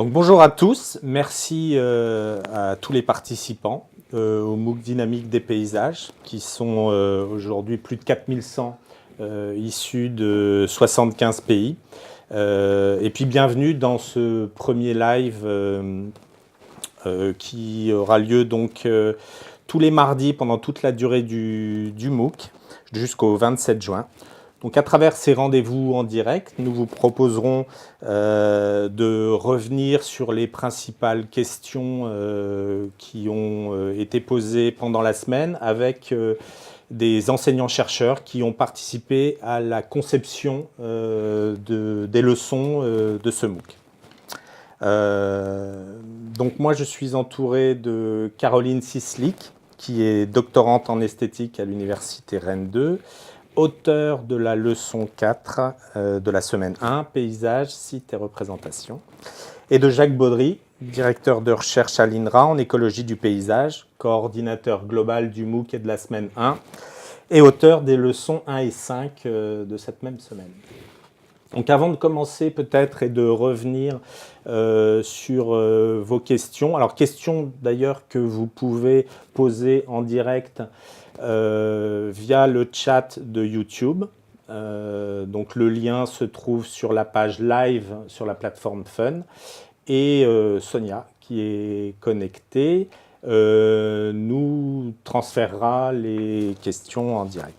Donc bonjour à tous, merci à tous les participants au MOOC Dynamique des paysages qui sont aujourd'hui plus de 4100 issus de 75 pays. Et puis bienvenue dans ce premier live qui aura lieu donc tous les mardis pendant toute la durée du MOOC jusqu'au 27 juin. Donc à travers ces rendez-vous en direct, nous vous proposerons de revenir sur les principales questions qui ont été posées pendant la semaine avec des enseignants-chercheurs qui ont participé à la conception des leçons de ce MOOC. Donc moi je suis entouré de Caroline Sislik, qui est doctorante en esthétique à l'université Rennes 2, auteur de la leçon 4 de la semaine 1, Paysages, sites et représentations, et de Jacques Baudry, directeur de recherche à l'INRA en écologie du paysage, coordinateur global du MOOC et de la semaine 1, et auteur des leçons 1 et 5 de cette même semaine. Donc avant de commencer peut-être et de revenir sur vos questions, alors questions d'ailleurs que vous pouvez poser en direct via le chat de YouTube. Donc le lien se trouve sur la page live sur la plateforme Fun. Et Sonia, qui est connectée, nous transférera les questions en direct.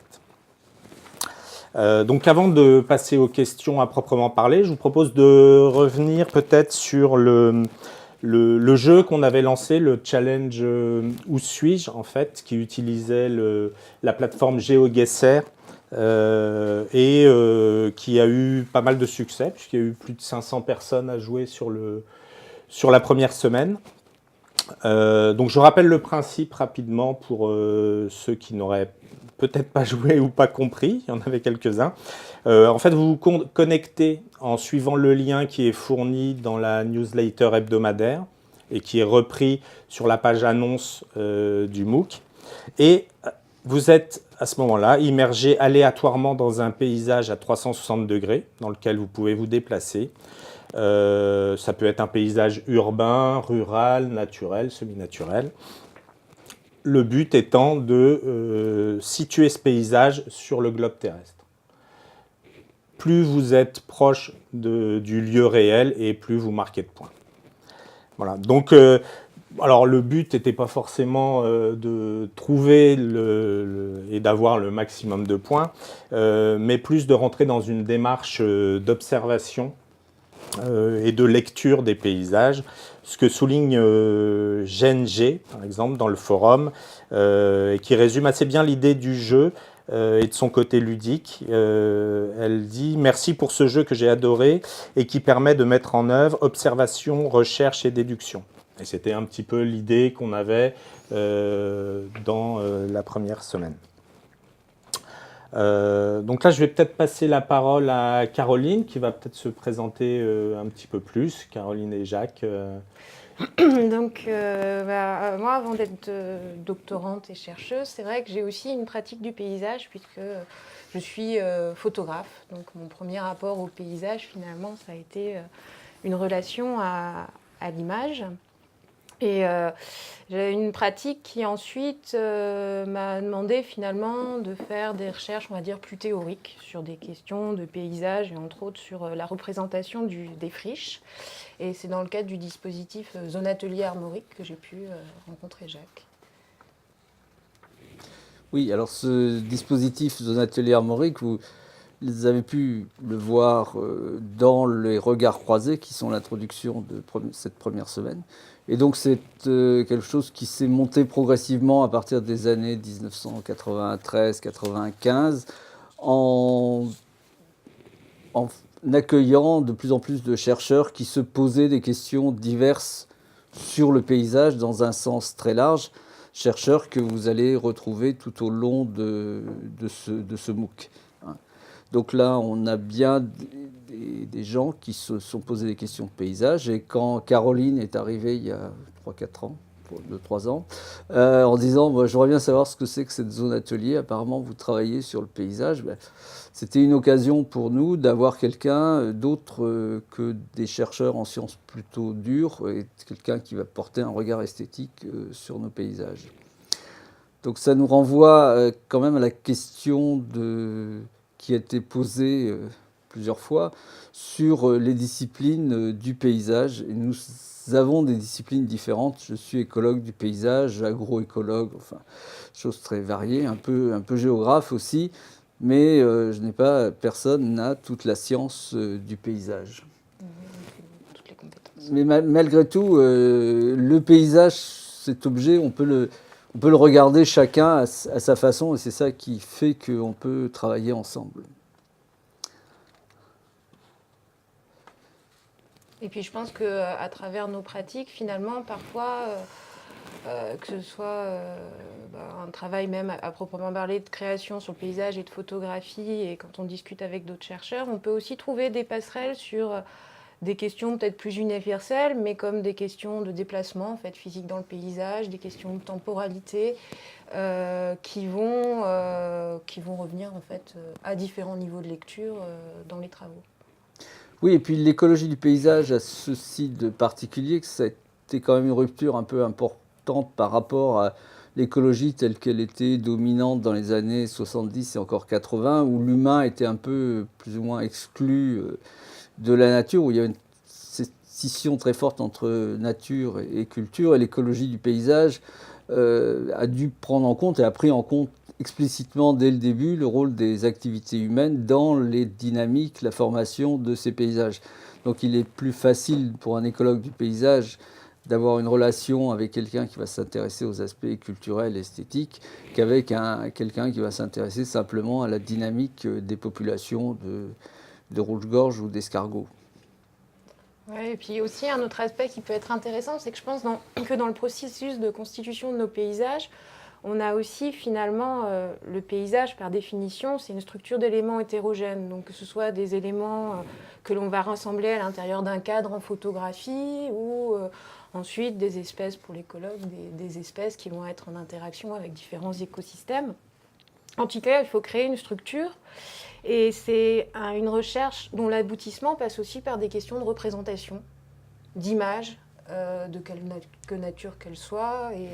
Donc avant de passer aux questions à proprement parler, je vous propose de revenir peut-être sur le jeu qu'on avait lancé, le challenge Où suis-je en fait, qui utilisait la plateforme GeoGuessr et qui a eu pas mal de succès, puisqu'il y a eu plus de 500 personnes à jouer sur la première semaine. Donc je rappelle le principe rapidement pour ceux qui n'auraient peut-être pas joué ou pas compris, il y en avait quelques-uns. En fait, vous vous connectez en suivant le lien qui est fourni dans la newsletter hebdomadaire et qui est repris sur la page annonce du MOOC. Et vous êtes à ce moment-là immergé aléatoirement dans un paysage à 360 degrés dans lequel vous pouvez vous déplacer. Ça peut être un paysage urbain, rural, naturel, semi-naturel. Le but étant de situer ce paysage sur le globe terrestre. Plus vous êtes proche du lieu réel et plus vous marquez de points. Voilà. Donc, alors le but n'était pas forcément de trouver et d'avoir le maximum de points, mais plus de rentrer dans une démarche d'observation et de lecture des paysages, ce que souligne Gen G, par exemple, dans le forum, et qui résume assez bien l'idée du jeu et de son côté ludique. Elle dit « Merci pour ce jeu que j'ai adoré et qui permet de mettre en œuvre observation, recherche et déduction ». Et c'était un petit peu l'idée qu'on avait dans la première semaine. Donc là, je vais peut-être passer la parole à Caroline, qui va peut-être se présenter un petit peu plus. Caroline et Jacques. Donc, moi, avant d'être doctorante et chercheuse, c'est vrai que j'ai aussi une pratique du paysage, puisque je suis photographe. Donc, mon premier rapport au paysage, finalement, ça a été une relation à l'image. Et j'ai une pratique qui ensuite m'a demandé finalement de faire des recherches, on va dire, plus théoriques sur des questions de paysage et entre autres sur la représentation des friches. Et c'est dans le cadre du dispositif Zone Atelier Armorique que j'ai pu rencontrer Jacques. Oui, alors ce dispositif Zone Atelier Armorique, vous avez pu le voir dans les regards croisés qui sont l'introduction de cette première semaine. Et donc c'est quelque chose qui s'est monté progressivement à partir des années 1993-95 en accueillant de plus en plus de chercheurs qui se posaient des questions diverses sur le paysage dans un sens très large, chercheurs que vous allez retrouver tout au long de ce MOOC. Donc là, on a bien des gens qui se sont posés des questions de paysage. Et quand Caroline est arrivée il y a 3-4 ans, pour 2-3 ans, en disant moi, j'aimerais bien savoir ce que c'est que cette zone atelier. Apparemment, vous travaillez sur le paysage. Ben, c'était une occasion pour nous d'avoir quelqu'un d'autre que des chercheurs en sciences plutôt dures, et quelqu'un qui va porter un regard esthétique sur nos paysages. Donc ça nous renvoie quand même à la question qui a été posée plusieurs fois sur les disciplines du paysage. Et nous avons des disciplines différentes. Je suis écologue du paysage, agroécologue, enfin, choses très variées, un peu géographe aussi, mais personne n'a toute la science du paysage. Toutes les compétences. Mais malgré tout, le paysage, cet objet, on peut le regarder chacun à sa façon, et c'est ça qui fait qu'on peut travailler ensemble. Et puis je pense qu'à travers nos pratiques, finalement, parfois, que ce soit un travail même à proprement parler de création sur le paysage et de photographie, et quand on discute avec d'autres chercheurs, on peut aussi trouver des passerelles sur des questions peut-être plus universelles, mais comme des questions de déplacement en fait, physique dans le paysage, des questions de temporalité, qui vont revenir en fait, à différents niveaux de lecture dans les travaux. Oui, et puis l'écologie du paysage a ceci de particulier que ça a été quand même une rupture un peu importante par rapport à l'écologie telle qu'elle était dominante dans les années 70 et encore 80, où l'humain était un peu plus ou moins exclu de la nature, où il y a une scission très forte entre nature et culture, et l'écologie du paysage a dû prendre en compte et a pris en compte explicitement dès le début le rôle des activités humaines dans les dynamiques, la formation de ces paysages. Donc il est plus facile pour un écologue du paysage d'avoir une relation avec quelqu'un qui va s'intéresser aux aspects culturels et esthétiques qu'avec quelqu'un qui va s'intéresser simplement à la dynamique des populations de rouge-gorge ou d'escargots. Ouais, et puis aussi un autre aspect qui peut être intéressant, c'est que je pense que dans le processus de constitution de nos paysages, on a aussi finalement le paysage par définition, c'est une structure d'éléments hétérogènes, donc que ce soit des éléments que l'on va rassembler à l'intérieur d'un cadre en photographie ou ensuite des espèces pour l'écologue, des espèces qui vont être en interaction avec différents écosystèmes. En tout cas, il faut créer une structure. Et c'est une recherche dont l'aboutissement passe aussi par des questions de représentation, d'image, de quelque nature qu'elle soit. Et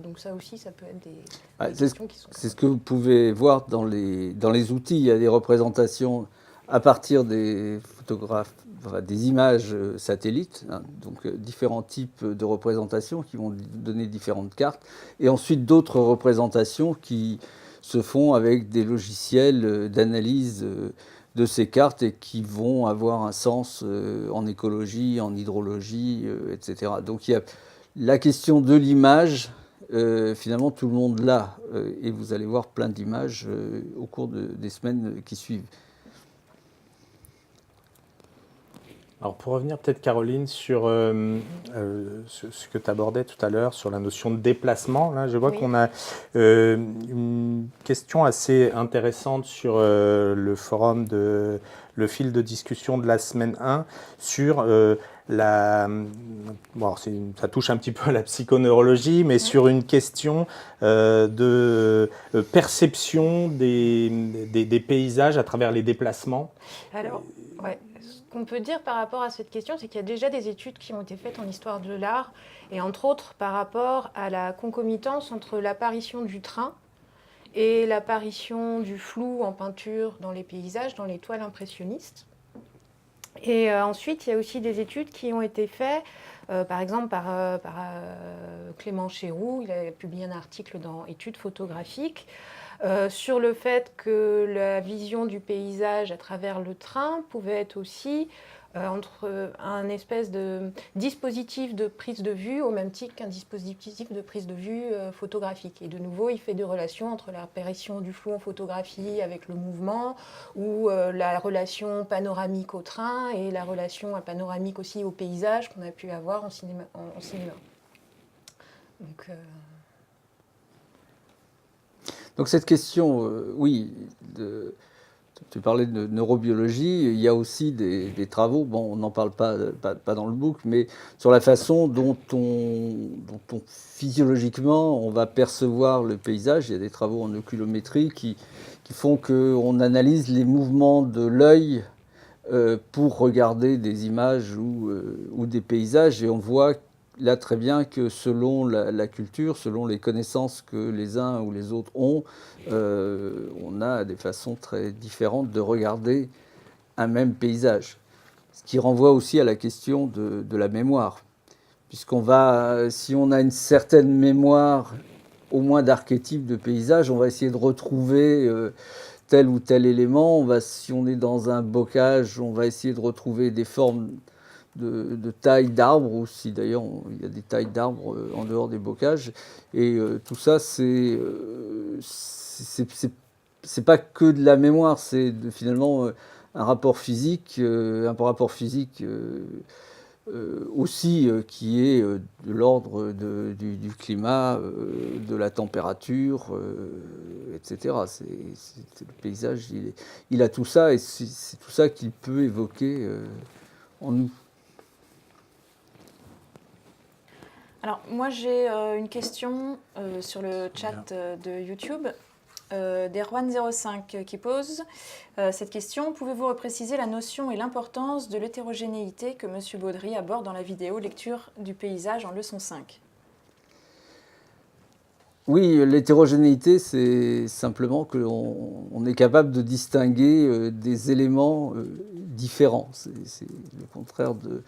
donc ça aussi, ça peut être des questions qui sont... C'est ce que vous pouvez voir dans les outils. Il y a des représentations à partir des photographes, enfin, des images satellites, hein, donc différents types de représentations qui vont donner différentes cartes. Et ensuite d'autres représentations qui se font avec des logiciels d'analyse de ces cartes et qui vont avoir un sens en écologie, en hydrologie, etc. Donc il y a la question de l'image, finalement tout le monde l'a, et vous allez voir plein d'images au cours des semaines qui suivent. Alors pour revenir peut-être Caroline sur ce que tu abordais tout à l'heure, sur la notion de déplacement, là je vois qu'on a une question assez intéressante sur le forum le fil de discussion de la semaine 1 sur ça touche un petit peu à la psychoneurologie, mais sur une question de perception des paysages à travers les déplacements. Alors, ouais. Ce qu'on peut dire par rapport à cette question, c'est qu'il y a déjà des études qui ont été faites en histoire de l'art, et entre autres par rapport à la concomitance entre l'apparition du train et l'apparition du flou en peinture dans les paysages, dans les toiles impressionnistes. Et ensuite, il y a aussi des études qui ont été faites, par exemple par Clément Chéroux. Il a publié un article dans Études photographiques sur le fait que la vision du paysage à travers le train pouvait être aussi entre un espèce de dispositif de prise de vue au même titre qu'un dispositif de prise de vue photographique. Et de nouveau, il fait des relations entre l'apparition du flou en photographie avec le mouvement, ou la relation panoramique au train et la relation panoramique aussi au paysage qu'on a pu avoir en cinéma. Donc cette question, oui, de tu parlais de neurobiologie, il y a aussi des travaux, bon, on n'en parle pas dans le book, mais sur la façon dont physiologiquement on va percevoir le paysage. Il y a des travaux en oculométrie qui font qu'on analyse les mouvements de l'œil pour regarder des images ou des paysages, et on voit là très bien que selon la culture, selon les connaissances que les uns ou les autres ont, on a des façons très différentes de regarder un même paysage. Ce qui renvoie aussi à la question de la mémoire. Si on a une certaine mémoire, au moins d'archétypes de paysage, on va essayer de retrouver tel ou tel élément. Si on est dans un bocage, on va essayer de retrouver des formes de taille d'arbres, ou si d'ailleurs il y a des tailles d'arbres en dehors des bocages. Et tout ça, c'est pas que de la mémoire, c'est finalement un rapport physique, aussi qui est de l'ordre du climat, de la température, etc. Le paysage, il a tout ça, et c'est tout ça qu'il peut évoquer en nous. Alors, moi, j'ai une question sur le chat de YouTube d'Erwan05 qui pose cette question. Pouvez-vous repréciser la notion et l'importance de l'hétérogénéité que M. Baudry aborde dans la vidéo Lecture du paysage en leçon 5 ? Oui, l'hétérogénéité, c'est simplement qu'on est capable de distinguer des éléments différents. C'est le contraire de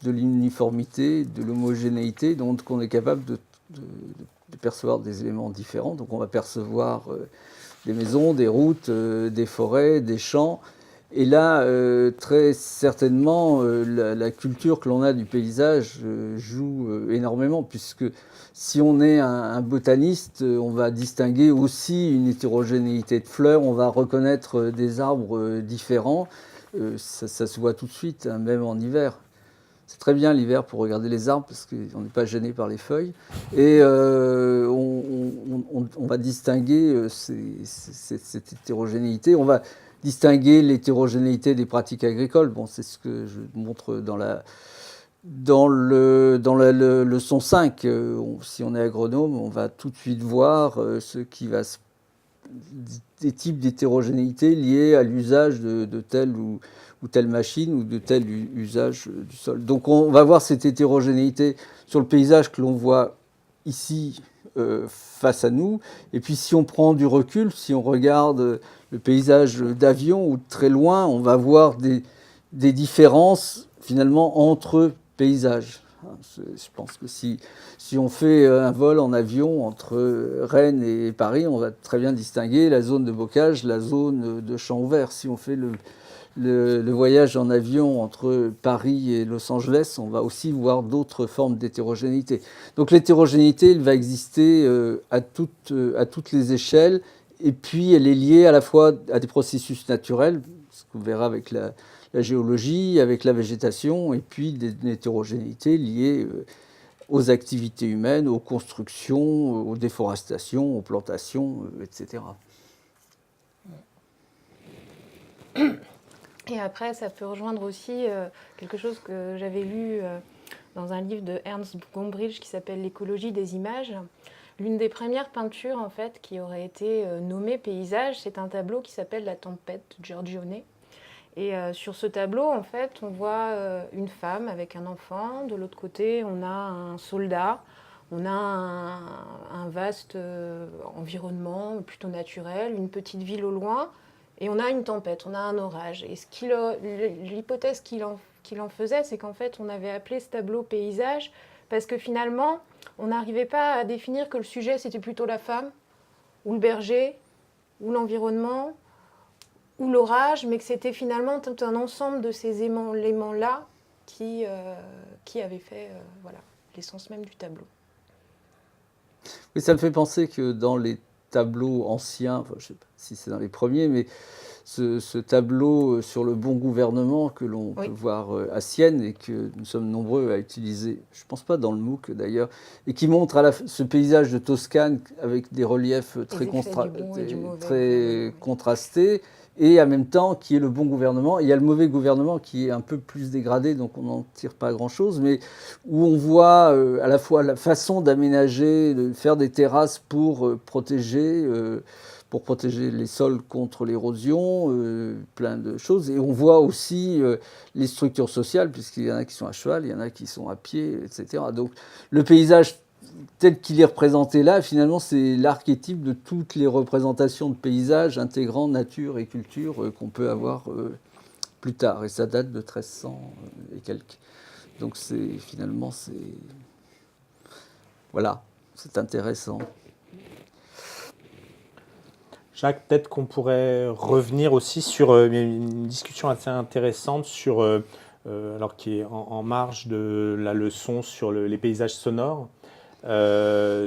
l'uniformité, de l'homogénéité, donc on est capable de percevoir des éléments différents. Donc on va percevoir des maisons, des routes, des forêts, des champs. Et là, très certainement, la culture que l'on a du paysage joue énormément, puisque si on est un botaniste, on va distinguer aussi une hétérogénéité de fleurs, on va reconnaître des arbres différents. Ça se voit tout de suite, hein, même en hiver. C'est très bien l'hiver pour regarder les arbres parce qu'on n'est pas gêné par les feuilles. Et on va distinguer cette hétérogénéité. On va distinguer l'hétérogénéité des pratiques agricoles. Bon, c'est ce que je montre dans la leçon 5. Si on est agronome, on va tout de suite voir des types d'hétérogénéité liés à l'usage de telle ou telle machine ou de tel usage du sol. Donc on va voir cette hétérogénéité sur le paysage que l'on voit ici face à nous. Et puis si on prend du recul, si on regarde le paysage d'avion ou de très loin, on va voir des différences finalement entre paysages. Je pense que si on fait un vol en avion entre Rennes et Paris, on va très bien distinguer la zone de bocage, la zone de champ ouvert. Si on fait le voyage en avion entre Paris et Los Angeles, on va aussi voir d'autres formes d'hétérogénéité. Donc l'hétérogénéité, elle va exister à toutes les échelles, et puis elle est liée à la fois à des processus naturels, ce qu'on verra avec la géologie, avec la végétation, et puis des hétérogénéités liées aux activités humaines, aux constructions, aux déforestations, aux plantations, etc. Et après, ça peut rejoindre aussi quelque chose que j'avais lu dans un livre de Ernst Gombrich qui s'appelle L'écologie des images. L'une des premières peintures en fait, qui aurait été nommée paysage, c'est un tableau qui s'appelle La Tempête de Giorgione. Et sur ce tableau, en fait, on voit une femme avec un enfant. De l'autre côté, on a un soldat. On a un vaste environnement plutôt naturel, une petite ville au loin. Et on a une tempête, on a un orage. Et l'hypothèse qu'il en faisait, c'est qu'en fait, on avait appelé ce tableau paysage parce que finalement, on n'arrivait pas à définir que le sujet, c'était plutôt la femme, ou le berger, ou l'environnement, ou l'orage, mais que c'était finalement tout un ensemble de ces éléments-là qui avaient fait l'essence même du tableau. Oui, ça me fait penser que dans les tableaux anciens, enfin, je ne sais pas si c'est dans les premiers, mais ce tableau sur le bon gouvernement que l'on peut voir à Sienne et que nous sommes nombreux à utiliser, je ne pense pas dans le MOOC d'ailleurs, et qui montre ce paysage de Toscane avec des reliefs très contrastés, et en même temps qui est le bon gouvernement. Il y a le mauvais gouvernement qui est un peu plus dégradé, donc on n'en tire pas grand-chose, mais où on voit à la fois la façon d'aménager, de faire des terrasses pour protéger les sols contre l'érosion, plein de choses. Et on voit aussi les structures sociales, puisqu'il y en a qui sont à cheval, il y en a qui sont à pied, etc. Donc le paysage tel qu'il est représenté là, finalement, c'est l'archétype de toutes les représentations de paysages intégrant nature et culture qu'on peut avoir plus tard. Et ça date de 1300 et quelques. Donc finalement, voilà, c'est intéressant. Jacques, peut-être qu'on pourrait revenir aussi sur une discussion assez intéressante sur, alors qui est en marge de la leçon sur les paysages sonores,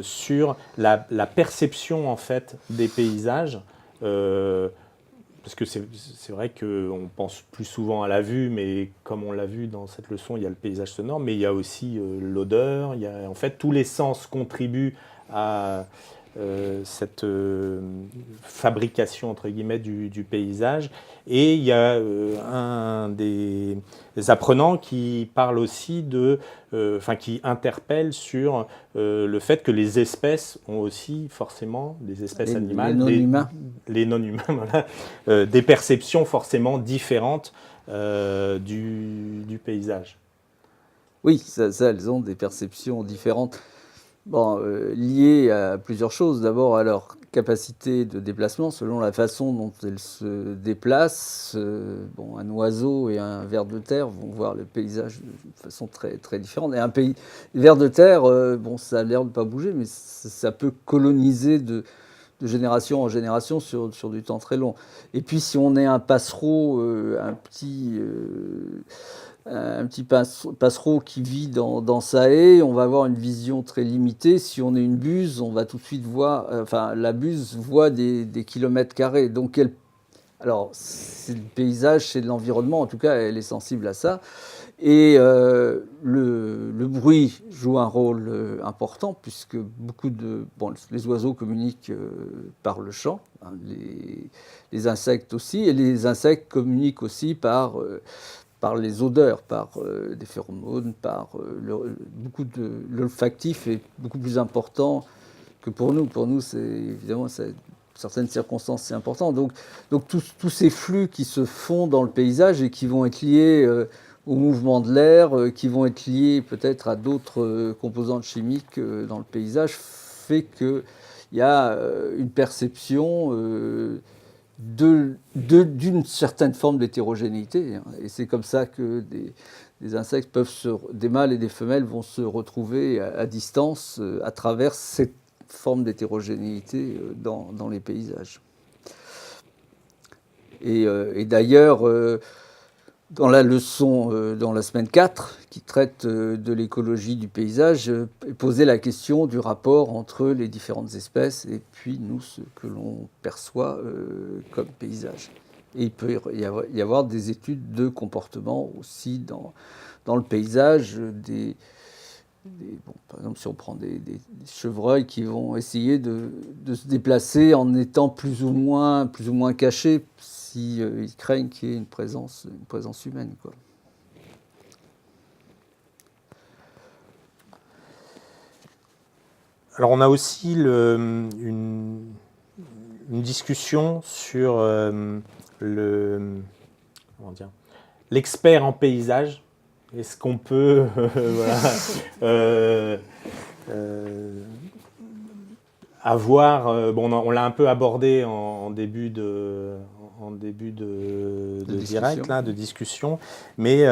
sur la perception en fait des paysages. Parce que c'est vrai qu'on pense plus souvent à la vue, mais comme on l'a vu dans cette leçon, il y a le paysage sonore, mais il y a aussi l'odeur. En fait, tous les sens contribuent à cette fabrication entre guillemets du paysage. Et il y a un des apprenants qui parle aussi qui interpelle sur le fait que les espèces ont aussi forcément, des espèces animales, les non-humains, voilà, des perceptions forcément différentes du paysage. Oui, ça, elles ont des perceptions différentes. Bon, liées à plusieurs choses. D'abord à leur capacité de déplacement, selon la façon dont elles se déplacent. Un oiseau et un ver de terre vont voir le paysage de façon très, très différente. Et un ver de terre, ça a l'air de ne pas bouger, mais ça peut coloniser de génération en génération sur du temps très long. Et puis si on est un passereau, un petit passereau qui vit dans sa haie, on va avoir une vision très limitée. Si on est une buse, on va tout de suite voir, la buse voit des kilomètres carrés. Donc alors c'est le paysage, c'est de l'environnement, en tout cas elle est sensible à ça. Et le bruit joue un rôle important, puisque les oiseaux communiquent par le chant, hein, les insectes aussi, et les insectes communiquent aussi par les odeurs, par des phéromones, l'olfactif est beaucoup plus important que pour nous. Pour nous, c'est évidemment, certaines circonstances, c'est important. Donc tous ces flux qui se font dans le paysage et qui vont être liés au mouvement de l'air, qui vont être liés peut-être à d'autres composantes chimiques dans le paysage, fait qu'il y a une perception d'une certaine forme d'hétérogénéité. Et c'est comme ça que des insectes des mâles et des femelles vont se retrouver à distance à travers cette forme d'hétérogénéité dans les paysages. Et d'ailleurs, dans la leçon, dans la semaine 4, qui traite de l'écologie du paysage, posait la question du rapport entre les différentes espèces et puis nous, ce que l'on perçoit comme paysage. Et il peut y avoir des études de comportement aussi dans le paysage, par exemple, si on prend des chevreuils qui vont essayer de se déplacer en étant plus ou moins cachés, ils craignent qu'il y ait une présence humaine, quoi. Alors on a aussi une discussion sur l'expert en paysage. Est-ce qu'on peut avoir, on l'a un peu abordé en début de direct, là, de discussion, mais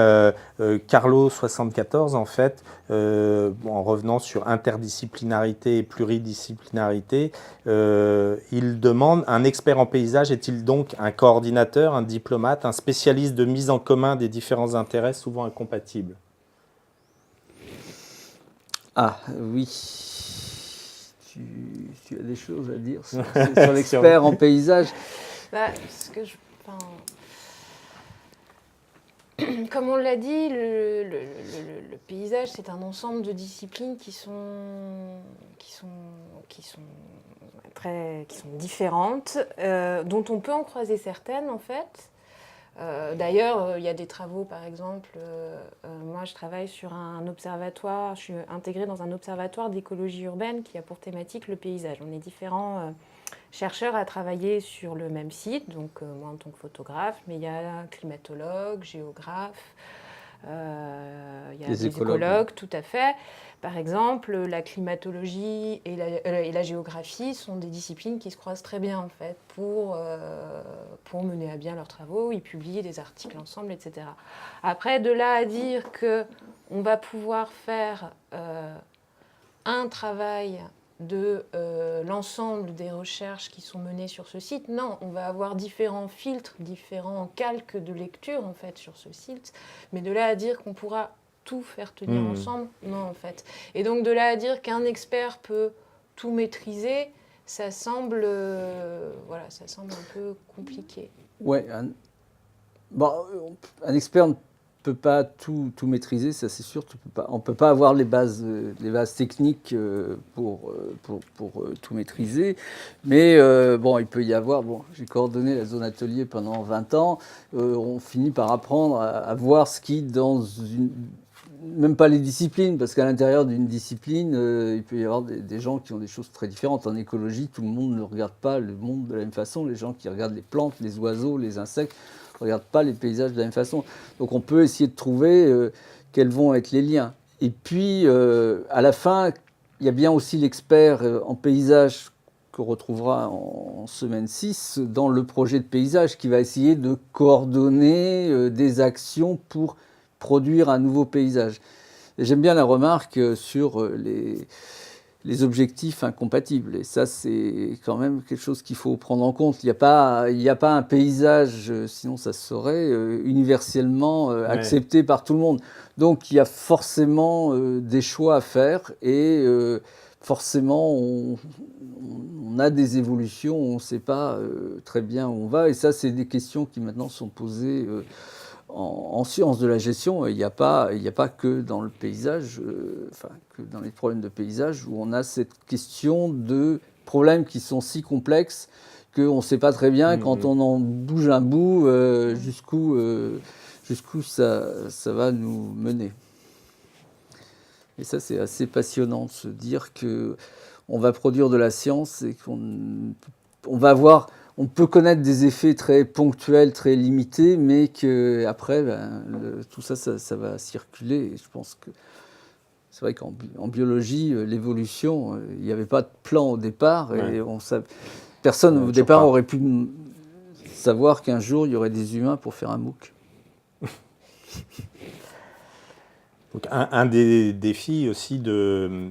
Carlo 74, en fait, en revenant sur interdisciplinarité et pluridisciplinarité, il demande: un expert en paysage est-il donc un coordinateur, un diplomate, un spécialiste de mise en commun des différents intérêts souvent incompatibles? Ah oui, tu as des choses à dire sur l'expert en paysage. comme on l'a dit, le paysage, c'est un ensemble de disciplines qui sont différentes, dont on peut en croiser certaines, en fait. D'ailleurs, il y a des travaux, par exemple, moi je travaille sur un observatoire, je suis intégrée dans un observatoire d'écologie urbaine qui a pour thématique le paysage. On est différents chercheurs à travailler sur le même site, donc moi en tant que photographe, mais il y a un climatologue, géographe, il y a des écologues, tout à fait. Par exemple, la climatologie et la géographie sont des disciplines qui se croisent très bien en fait pour mener à bien leurs travaux. Ils publient des articles ensemble, etc. Après, de là à dire qu'on va pouvoir faire un travail de l'ensemble des recherches qui sont menées sur ce site, non, on va avoir différents filtres, différents calques de lecture en fait sur ce site, mais de là à dire qu'on pourra tout faire tenir ensemble, non en fait. Et donc de là à dire qu'un expert peut tout maîtriser, ça semble un peu compliqué. Ouais, un expert ne peut pas tout maîtriser, ça c'est sûr. On ne peut pas avoir les bases techniques pour tout maîtriser. Mais il peut y avoir... j'ai coordonné la zone atelier pendant 20 ans. On finit par apprendre à voir ce qui, même pas les disciplines, parce qu'à l'intérieur d'une discipline, il peut y avoir des gens qui ont des choses très différentes. En écologie, tout le monde ne regarde pas le monde de la même façon. Les gens qui regardent les plantes, les oiseaux, les insectes, ne regardent pas les paysages de la même façon. Donc on peut essayer de trouver quels vont être les liens. Et puis, à la fin, il y a bien aussi l'expert en paysage qu'on retrouvera en semaine 6 dans le projet de paysage qui va essayer de coordonner des actions pour produire un nouveau paysage. Et j'aime bien la remarque sur les objectifs incompatibles. Et ça, c'est quand même quelque chose qu'il faut prendre en compte. Il n'y a pas un paysage, sinon ça serait universellement accepté par tout le monde. Donc il y a forcément des choix à faire et forcément on a des évolutions, on ne sait pas très bien où on va. Et ça, c'est des questions qui maintenant sont posées en sciences de la gestion. Il n'y a pas que dans le paysage, que dans les problèmes de paysage, où on a cette question de problèmes qui sont si complexes qu'on ne sait pas très bien, quand on en bouge un bout, jusqu'où ça va nous mener. Et ça, c'est assez passionnant de se dire qu'on va produire de la science et qu'on va avoir... On peut connaître des effets très ponctuels, très limités, mais qu'après, tout ça va circuler. Et je pense que c'est vrai qu'en biologie, l'évolution, il n'y avait pas de plan au départ. Et personne au départ aurait pu savoir qu'un jour, il y aurait des humains pour faire un MOOC. Donc, un des défis aussi de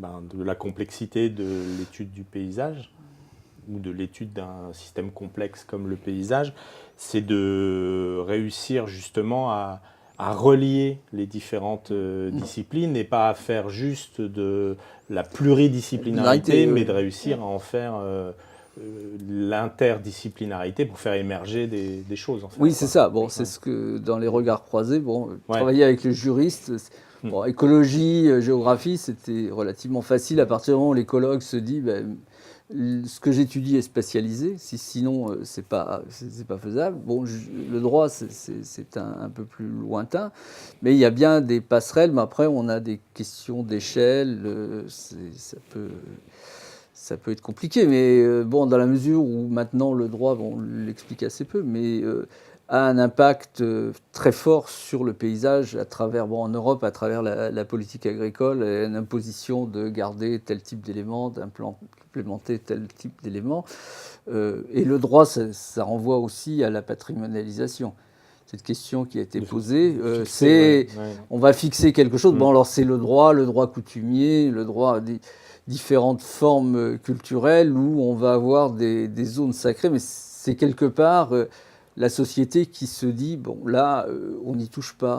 la complexité de l'étude du paysage, ou de l'étude d'un système complexe comme le paysage, c'est de réussir justement à relier les différentes disciplines et pas à faire juste de la pluridisciplinarité, mais de réussir à en faire l'interdisciplinarité pour faire émerger des choses. En fait, oui, c'est ça. C'est ce que dans les regards croisés, travailler avec le juriste, écologie, géographie, c'était relativement facile à partir du moment où l'écologue se dit ce que j'étudie est spécialisé, sinon c'est pas faisable. Le droit c'est un peu plus lointain, mais il y a bien des passerelles. Mais après on a des questions d'échelle, ça peut être compliqué. Mais dans la mesure où maintenant le droit, on l'explique assez peu, mais a un impact très fort sur le paysage à travers, en Europe, à travers la politique agricole, et une imposition de garder tel type d'éléments, d'implémenter tel type d'éléments. Et le droit, ça renvoie aussi à la patrimonialisation. Cette question qui a été posée, on va fixer quelque chose. Alors c'est le droit coutumier, le droit des différentes formes culturelles où on va avoir des zones sacrées, mais c'est quelque part... la société qui se dit, on n'y touche pas,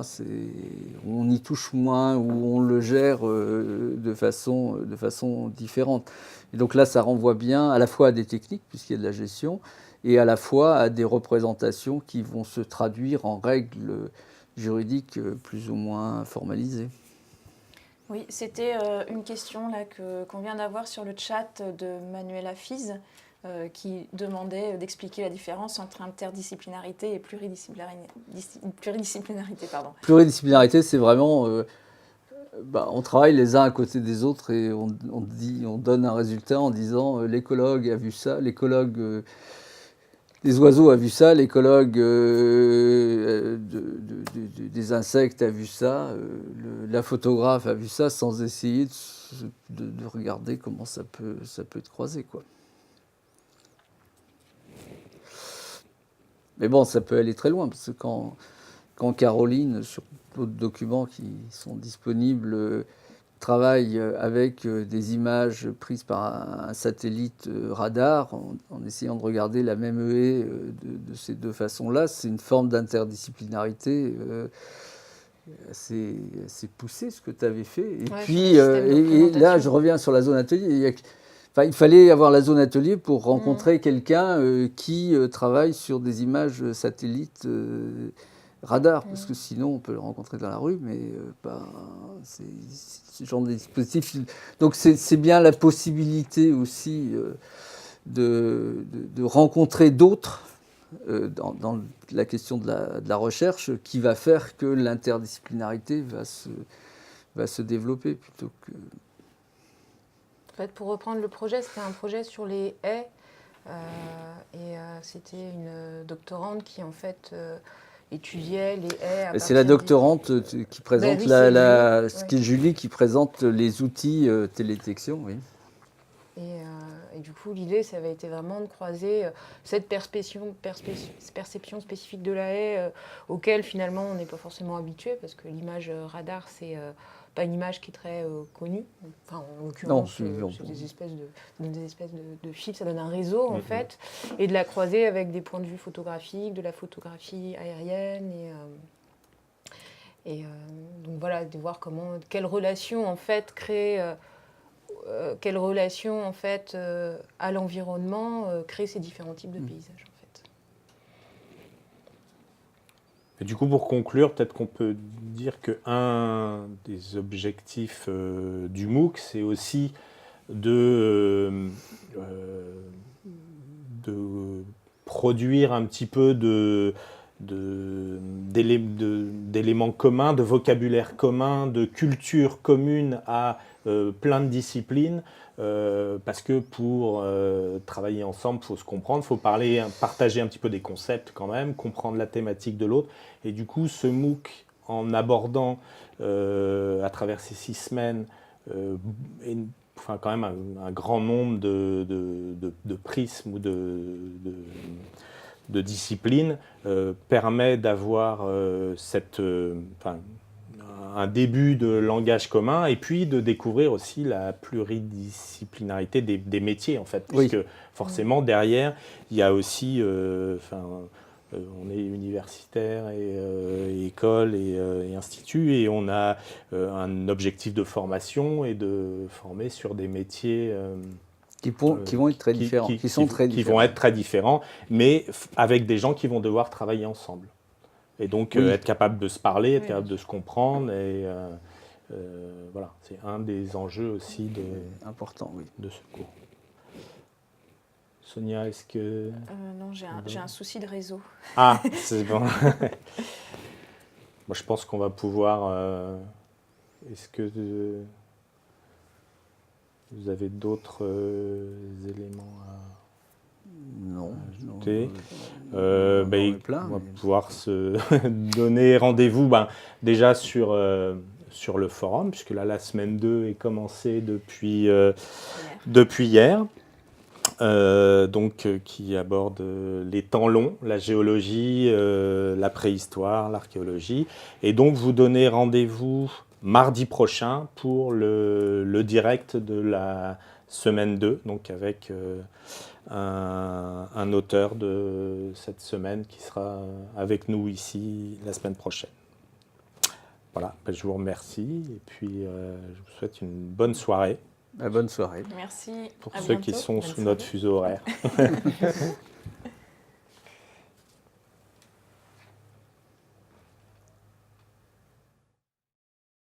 on y touche moins, ou on le gère de façon différente. Et donc là, ça renvoie bien à la fois à des techniques, puisqu'il y a de la gestion, et à la fois à des représentations qui vont se traduire en règles juridiques plus ou moins formalisées. Oui, c'était une question là qu'on vient d'avoir sur le chat de Manuela Fiz, qui demandait d'expliquer la différence entre interdisciplinarité et pluridisciplinarité. Pluridisciplinarité, c'est vraiment... on travaille les uns à côté des autres et on donne un résultat en disant l'écologue a vu ça, l'écologue des oiseaux a vu ça, l'écologue des insectes a vu ça, la photographe a vu ça, sans essayer de regarder comment ça peut être croisé, quoi. Mais bon, ça peut aller très loin, parce que quand Caroline, sur d'autres documents qui sont disponibles, travaille avec des images prises par un satellite radar, en essayant de regarder la même haie de ces deux façons-là, c'est une forme d'interdisciplinarité assez poussée, ce que tu avais fait. Et Ouais, puis, et là, je reviens sur la zone atelier. Il fallait avoir la zone atelier pour rencontrer quelqu'un qui travaille sur des images satellites radar, parce que sinon on peut le rencontrer dans la rue, mais c'est ce genre de dispositif. Donc c'est bien la possibilité aussi de rencontrer d'autres dans la question de la recherche qui va faire que l'interdisciplinarité va se développer plutôt que... En fait, pour reprendre le projet, c'était un projet sur les haies. C'était une doctorante qui, en fait, étudiait les haies. C'est la doctorante qui présente, qui est Julie, qui présente les outils télédétection, oui. Et du coup, l'idée, ça avait été vraiment de croiser cette perception spécifique de la haie auquel, finalement, on n'est pas forcément habitué, parce que l'image radar, c'est pas une image qui est très connue. Enfin, en l'occurrence, c'est des espèces de fils, ça donne un réseau, en fait, et de la croiser avec des points de vue photographiques, de la photographie aérienne, donc voilà, de voir quelle relation, en fait, créer... quelle relation en fait à l'environnement crée ces différents types de paysages en fait. Et du coup, pour conclure, peut-être qu'on peut dire qu'un des objectifs du MOOC, c'est aussi de produire un petit peu d'éléments communs, de vocabulaire commun, de culture commune à plein de disciplines, parce que pour travailler ensemble, il faut se comprendre, il faut partager un petit peu des concepts quand même, comprendre la thématique de l'autre. Et du coup, ce MOOC, en abordant à travers ces 6 semaines, quand même un grand nombre de prismes ou de disciplines, permet d'avoir un début de langage commun et puis de découvrir aussi la pluridisciplinarité des métiers en fait, puisque forcément derrière il y a aussi, on est universitaire et école et institut et on a un objectif de formation et de former sur des métiers qui vont être très différents, qui vont être très différents, mais avec des gens qui vont devoir travailler ensemble. Et donc être capable de se parler, être capable de se comprendre. Et voilà, c'est un des enjeux aussi important, de ce cours. Sonia, est-ce que... non, j'ai un souci de réseau. Ah, c'est bon. Moi, je pense qu'on va pouvoir... est-ce que vous avez d'autres éléments à ajouter? On va pouvoir se donner rendez-vous déjà sur le forum, puisque là, la semaine 2 est commencée depuis hier. Qui aborde les temps longs, la géologie, la préhistoire, l'archéologie. Et donc, vous donnez rendez-vous mardi prochain pour le direct de la semaine 2, donc avec un auteur de cette semaine qui sera avec nous ici la semaine prochaine. Voilà, je vous remercie et puis je vous souhaite une bonne soirée. Bonne soirée. Merci. Pour ceux qui sont sous notre fuseau horaire.